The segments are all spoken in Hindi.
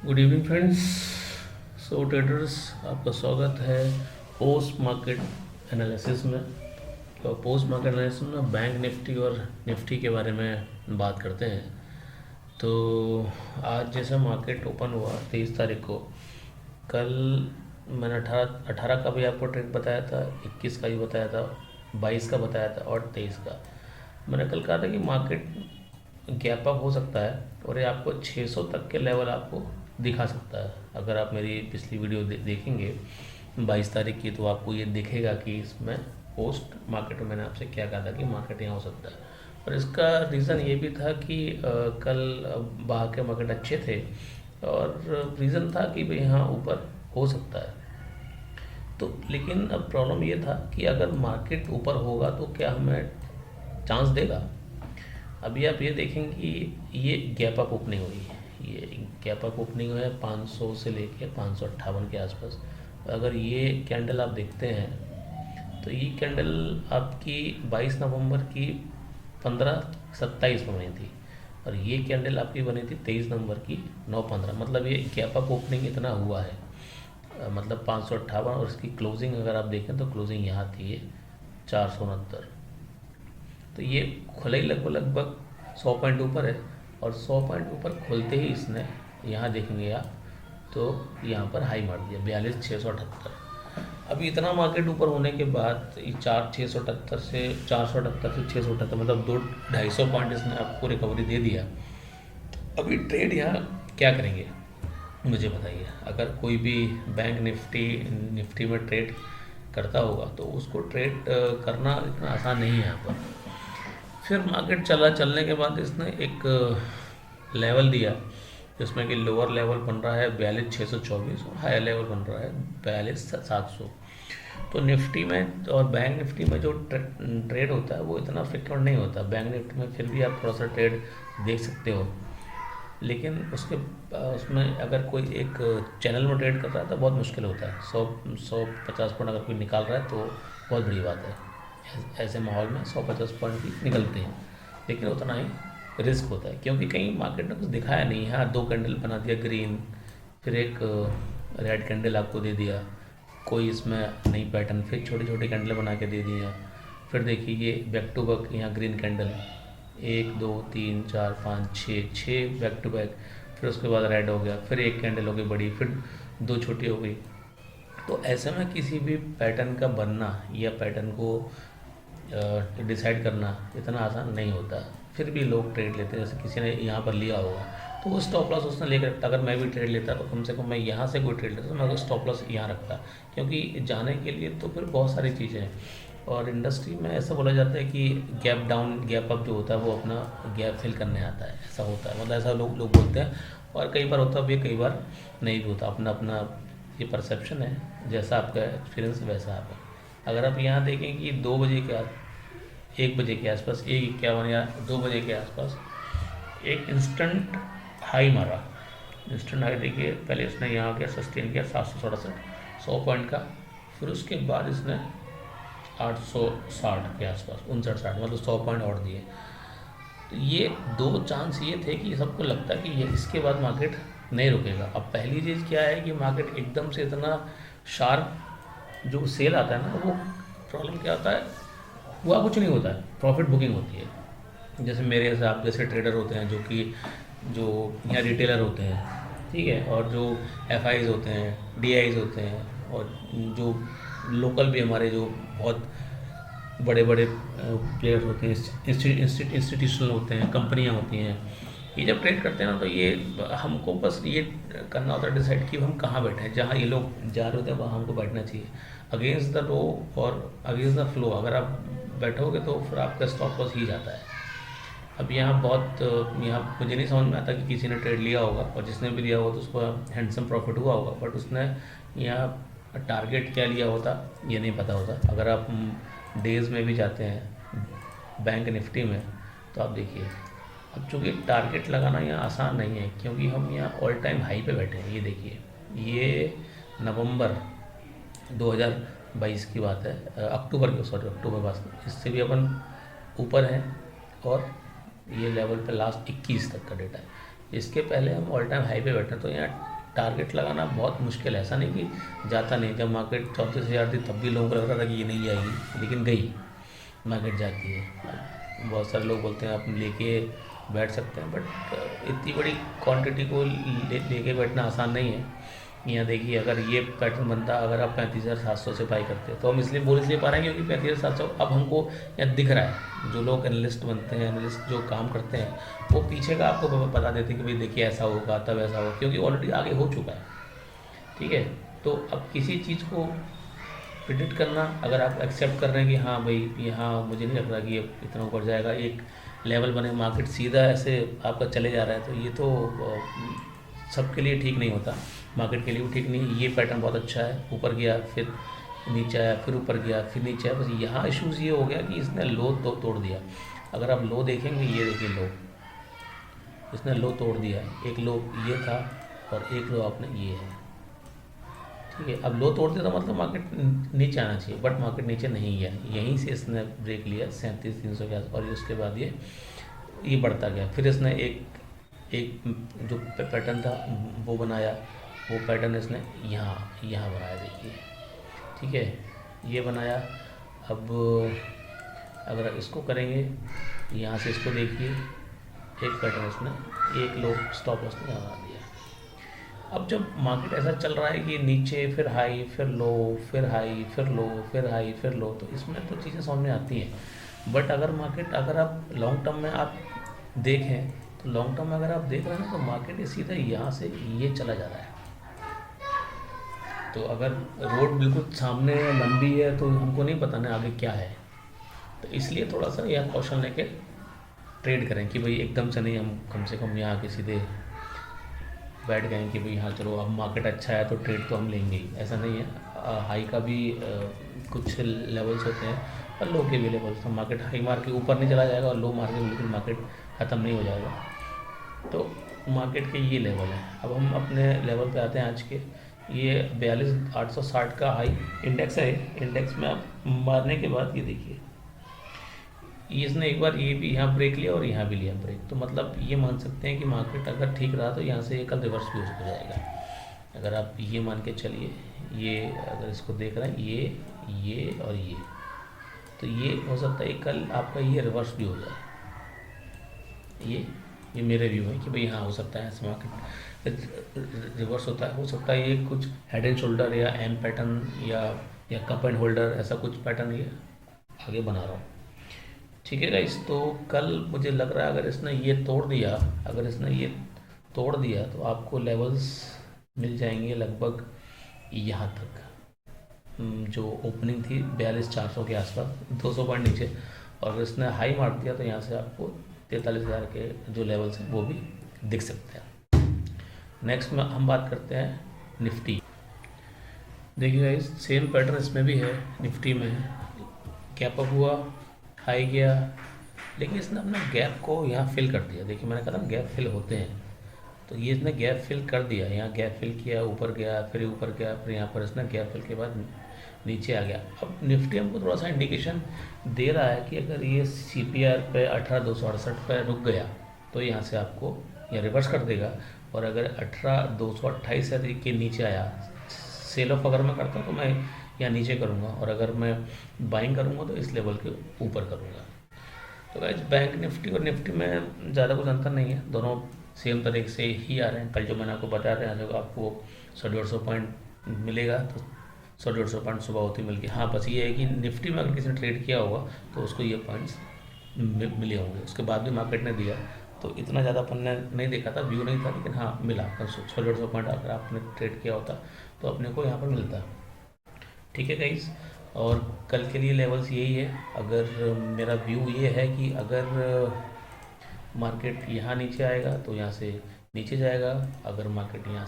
Good evening friends. So traders, आपका स्वागत है पोस्ट मार्केट एनालिसिस में। तो पोस्ट मार्केट एनालिसिस में बैंक निफ्टी और निफ्टी के बारे में बात करते हैं। तो आज जैसे मार्केट ओपन हुआ 23 तारीख को, कल मैंने 18 का भी आपको ट्रेड बताया था, 21 का भी बताया था, 22 का बताया था और 23 का। मैंने कल कहा था कि मार्केट गैप अप हो सकता है और ये आपको 600 तक के लेवल आपको दिखा सकता है। अगर आप मेरी पिछली वीडियो देखेंगे 22 तारीख की, तो आपको ये दिखेगा कि इसमें पोस्ट मार्केट में मैंने आपसे क्या कहा था कि मार्केट यहाँ हो सकता है। और इसका रीज़न ये भी था कि कल बाहर के मार्केट अच्छे थे और रीज़न था कि भाई यहाँ ऊपर हो सकता है। तो लेकिन अब प्रॉब्लम ये था कि अगर मार्केट ऊपर होगा तो क्या हमें चांस देगा। अभी आप ये देखेंगे कि ये गैप अप ओपनिंग हुई है, ये गैप अप ओपनिंग है 500 से लेके 558 के आसपास। अगर ये कैंडल आप देखते हैं तो ये कैंडल आपकी 22 नवंबर की 15:27 में बनी थी और ये कैंडल आपकी बनी थी 23 नवंबर की 9:15। मतलब ये गैप अप ओपनिंग इतना हुआ है, मतलब 558। और इसकी क्लोजिंग अगर आप देखें तो क्लोजिंग यहाँ थी ये 469। तो ये खुला ही लगभग लगभग 100 पॉइंट ऊपर है और 100 पॉइंट ऊपर खुलते ही इसने यहाँ देखेंगे आप तो यहाँ पर हाई मार दिया 42,678। अभी इतना मार्केट ऊपर होने के बाद ये 4,678 से 478 से 678, मतलब 200-250 पॉइंट इसने आपको रिकवरी दे दिया। अभी ट्रेड यहाँ क्या करेंगे मुझे बताइए। अगर कोई भी बैंक निफ्टी में ट्रेड करता होगा तो उसको ट्रेड करना इतना आसान नहीं है यहाँ पर। फिर मार्केट चलने के बाद इसने एक लेवल दिया जिसमें कि लोअर लेवल बन रहा है 42,624 और हायर लेवल बन रहा है 42,700। तो निफ्टी में और बैंक निफ्टी में जो ट्रेड होता है वो इतना फ्रिक्वेंट नहीं होता। बैंक निफ्टी में फिर भी आप थोड़ा सा ट्रेड देख सकते हो, लेकिन उसमें अगर कोई एक चैनल में ट्रेड कर रहा है तो बहुत मुश्किल होता है। 150 पॉइंट अगर कोई निकाल रहा है तो बहुत बड़ी बात है। ऐसे माहौल में 150 पॉइंट भी निकलते हैं, लेकिन उतना ही रिस्क होता है क्योंकि कहीं मार्केट ने कुछ दिखाया नहीं। हाँ, 2 कैंडल बना दिया ग्रीन, फिर एक रेड कैंडल आपको दे दिया, कोई इसमें नई पैटर्न, फिर छोटे छोटे कैंडल बना के दे दिए। फिर देखिए ये बैक टू बैक यहाँ green candle 1 2 3 4 5 6 back to back. फिर उसके बाद रेड हो गया, फिर एक कैंडल हो गई बड़ी, फिर 2 छोटी हो गई। तो ऐसे में किसी भी पैटर्न का बनना या पैटर्न को डिसाइड करना इतना आसान नहीं होता। फिर भी लोग ट्रेड लेते हैं, जैसे किसी ने यहाँ पर लिया होगा तो वो स्टॉप लॉस उसने लेकर रखता। अगर मैं भी ट्रेड लेता तो कम से कम मैं यहाँ से कोई ट्रेड लेता तो मैं स्टॉप लॉस यहाँ रखता, क्योंकि जाने के लिए तो फिर बहुत सारी चीज़ें हैं। और इंडस्ट्री में ऐसा बोला जाता है कि गैप डाउन गैप अप जो होता है वो अपना गैप फिल करने आता है, ऐसा होता है, मतलब ऐसा लोग लोग बोलते हैं। और कई बार होता भी है, कई बार नहीं भी होता। अपना अपना ये परसेप्शन है, जैसा आपका एक्सपीरियंस वैसा आप है। अगर आप यहाँ देखें कि 2 बजे के 1 बजे के आसपास 1:51 या 2 बजे के आसपास एक इंस्टेंट हाई मारा। इंस्टेंट हाई देखिए, पहले इसने यहाँ क्या सस्टेन किया 767 100 पॉइंट का, फिर उसके बाद इसने 860 के आसपास 59-60, मतलब 100 पॉइंट और दिए। तो ये 2 चांस ये थे कि सबको लगता है कि ये इसके बाद मार्केट नहीं रुकेगा। अब पहली चीज़ क्या है कि मार्केट एकदम से इतना शार्प जो सेल आता है ना, वो प्रॉब्लम क्या होता है, हुआ कुछ नहीं होता है, प्रॉफिट बुकिंग होती है। जैसे मेरे जैसे आप जैसे ट्रेडर होते हैं जो यहाँ रिटेलर होते हैं, ठीक है, और जो एफ होते हैं, डी होते हैं, और जो लोकल भी हमारे जो बहुत बड़े बड़े प्लेयर्स होते हैं, इंस्टीट्यूशनल होते हैं, कंपनियाँ होती हैं, ये जब ट्रेड करते हैं ना तो ये हमको बस ये करना होता है डिसाइड कि हम कहाँ बैठे हैं। जहाँ ये लोग जा रहे होते हैं वहाँ हमको बैठना चाहिए, अगेंस्ट द रो और अगेंस्ट द फ्लो। अगर आप बैठोगे तो फिर आपका स्टॉप लॉस ही जाता है। अब यहाँ मुझे नहीं समझ में आता कि किसी ने ट्रेड लिया होगा और जिसने भी लिया होगा तो उसको हैंडसम प्रॉफिट हुआ होगा, बट उसने यहाँ टारगेट क्या लिया होता ये नहीं पता होता। अगर आप डेज में भी जाते हैं बैंक निफ्टी में तो आप देखिए, अब चूँकि टारगेट लगाना यहाँ आसान नहीं है क्योंकि हम यहाँ ऑल टाइम हाई पे बैठे हैं। ये देखिए, ये नवंबर 2022 की बात है, अक्टूबर बात, इससे भी अपन ऊपर हैं। और ये लेवल पे लास्ट 21 तक का डेटा है। इसके पहले हम ऑल टाइम हाई पे बैठे हैं, तो यहाँ टारगेट लगाना बहुत मुश्किल है, ऐसा नहीं कि जाता नहीं। जब मार्केट 34,000 थी तब भी लोगों को लग रहा था कि ये नहीं जाएगी, लेकिन गई, मार्केट जाती है। बहुत सारे लोग बोलते हैं आप लेके बैठ सकते हैं, बट इतनी बड़ी क्वांटिटी को लेके बैठना आसान नहीं है। यहाँ देखिए, अगर ये पैटर्न बनता, अगर आप 35,700 से बाई करते हैं, तो हम इसलिए पा रहे हैं क्योंकि 35,700 अब हमको यहाँ दिख रहा है। जो लोग एनालिस्ट बनते हैं, एनालिस्ट जो काम करते हैं, वो पीछे का आपको बता देते हैं कि भाई देखिए ऐसा होगा तब ऐसा होगा, क्योंकि ऑलरेडी आगे हो चुका है। ठीक है, तो अब किसी चीज़ को प्रिडिक्ट करना, अगर आप एक्सेप्ट कर रहे हैं कि हाँ भाई यहाँ मुझे नहीं लग रहा कि ये इतना ऊपर जाएगा, एक लेवल बने, मार्केट सीधा ऐसे आपका चले जा रहा है, तो ये तो सबके लिए ठीक नहीं होता, मार्केट के लिए भी ठीक नहीं। ये पैटर्न बहुत अच्छा है, ऊपर गया फिर नीचे आया, फिर ऊपर गया फिर नीचे आया। बस यहाँ इश्यूज़ ये हो गया कि इसने लो तोड़ दिया। अगर आप लो देखेंगे, ये देखिए लो, इसने लो तोड़ दिया। एक लो ये था और एक लो आपने ये है। ठीक है, अब लो तोड़ दिया तो मतलब मार्केट नीचे आना चाहिए, बट मार्केट नीचे नहीं गया, यहीं से इसने ब्रेक लिया 37,300 के आस, और उसके बाद ये बढ़ता गया। फिर इसने एक जो पैटर्न था वो बनाया, वो पैटर्न इसने यहाँ बनाया, देखिए। ठीक है, ये बनाया। अब अगर इसको करेंगे, यहाँ से इसको देखिए, एक पैटर्न इसने, एक लो स्टॉप लॉस ने यहाँ बना दिया। अब जब मार्केट ऐसा चल रहा है कि नीचे फिर हाई फिर लो फिर हाई फिर लो फिर हाई फिर लो, तो इसमें तो चीज़ें सामने आती हैं। बट अगर आप लॉन्ग टर्म में आप देखें, तो लॉन्ग टर्म में अगर आप देख रहे हैं तो मार्केट ये सीधा यहाँ से ये चला जा रहा है। तो अगर रोड बिल्कुल सामने लंबी है तो हमको नहीं पता ना आगे क्या है, तो इसलिए थोड़ा सा यह कौशल लेके ट्रेड करें कि भाई एकदम से नहीं, हम कम से कम यहाँ के सीधे बैठ गए कि भाई हाँ चलो अब मार्केट अच्छा है तो ट्रेड तो हम लेंगे ही, ऐसा नहीं है। हाई का भी कुछ लेवल्स होते हैं और लो के भी लेवल्स। मार्केट हाई मार के ऊपर नहीं चला जाएगा और लो मार के बिल्कुल मार्केट ख़त्म नहीं हो जाएगा। तो मार्केट के ये लेवल है। अब हम अपने लेवल पे आते हैं आज के। ये 42,860 का हाई इंडेक्स है। इंडेक्स में आप मारने के बाद ये देखिए, इसने एक बार ये भी यहाँ ब्रेक लिया और यहाँ भी लिया ब्रेक, तो मतलब ये मान सकते हैं कि मार्केट अगर ठीक रहा तो यहाँ से ये कल रिवर्स भी हो जाएगा। अगर आप ये मान के चलिए, ये अगर इसको देख रहे हैं, ये और ये, तो ये हो सकता है कल आपका ये रिवर्स भी हो जाए। ये मेरे व्यू है कि भाई हाँ हो सकता है ऐसे मार्केट रिवर्स होता है। हो सकता है ये कुछ हेड एंड शोल्डर या एम पैटर्न या कप एंड होल्डर, ऐसा कुछ पैटर्न ये आगे बना रहा हूँ। ठीक है गाइस, तो कल मुझे लग रहा है अगर इसने ये तोड़ दिया तो आपको लेवल्स मिल जाएंगे लगभग यहाँ तक, जो ओपनिंग थी 42,400 के आसपास, 200 पॉइंट नीचे। और अगर इसने हाई मार दिया तो यहाँ से आपको 43,000 के जो लेवल्स हैं वो भी दिख सकते हैं। नेक्स्ट में हम बात करते हैं निफ्टी। देखिए गाइस, सेम पैटर्न इसमें भी है। निफ्टी में गैप अप हुआ, हाई गया, लेकिन इसने अपना गैप को यहाँ फिल कर दिया। देखिए मैंने कहा था गैप फिल होते हैं, तो ये इसने गैप फिल कर दिया। यहाँ गैप फिल किया, ऊपर गया, फिर ऊपर गया, फिर यहाँ पर इसने गैप फिल के बाद नीचे आ गया। अब निफ्टी हमको थोड़ा सा इंडिकेशन दे रहा है कि अगर ये CPR पे 18,268 पे रुक गया तो यहाँ से आपको या रिवर्स कर देगा, और अगर 18,228 के नीचे आया, सेल ऑफ अगर मैं करता तो मैं यहाँ नीचे करूँगा, और अगर मैं बाइंग करूँगा तो इस लेवल के ऊपर करूँगा। तो गाइस, बैंक निफ्टी और निफ्टी में ज़्यादा कुछ अंतर नहीं है, दोनों सेम तरीके से ही आ रहे हैं। कल जो मैंने आपको बताया था, जो आपको 100-150 पॉइंट मिलेगा तो 100-150 पॉइंट सुबह होती मिल गई। हाँ, बस ये है कि निफ्टी में अगर किसी ने ट्रेड किया होगा तो उसको ये पॉइंट्स मिले होंगे। उसके बाद भी मार्केट ने दिया तो इतना ज़्यादा अपन ने नहीं देखा था, व्यू नहीं था, लेकिन हाँ मिला। 100-150 पॉइंट अगर आपने ट्रेड किया होता तो अपने को यहाँ पर मिलता। ठीक है गाइस, और कल के लिए लेवल्स यही है। अगर मेरा व्यू ये है कि अगर मार्केट यहाँ नीचे आएगा तो यहाँ से नीचे जाएगा, अगर मार्केट यहाँ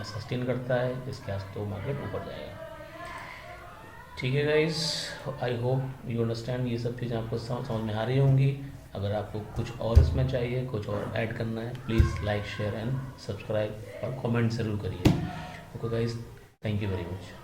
सस्टेन करता है इसके आस तो मार्केट ऊपर जाएगा। ठीक है guys, I hope you understand. ये सब चीज़ें आपको समझ में आ रही होंगी। अगर आपको कुछ और इसमें चाहिए, कुछ और ऐड करना है, please like share and subscribe और कमेंट ज़रूर करिए। Okay guys, thank you very much.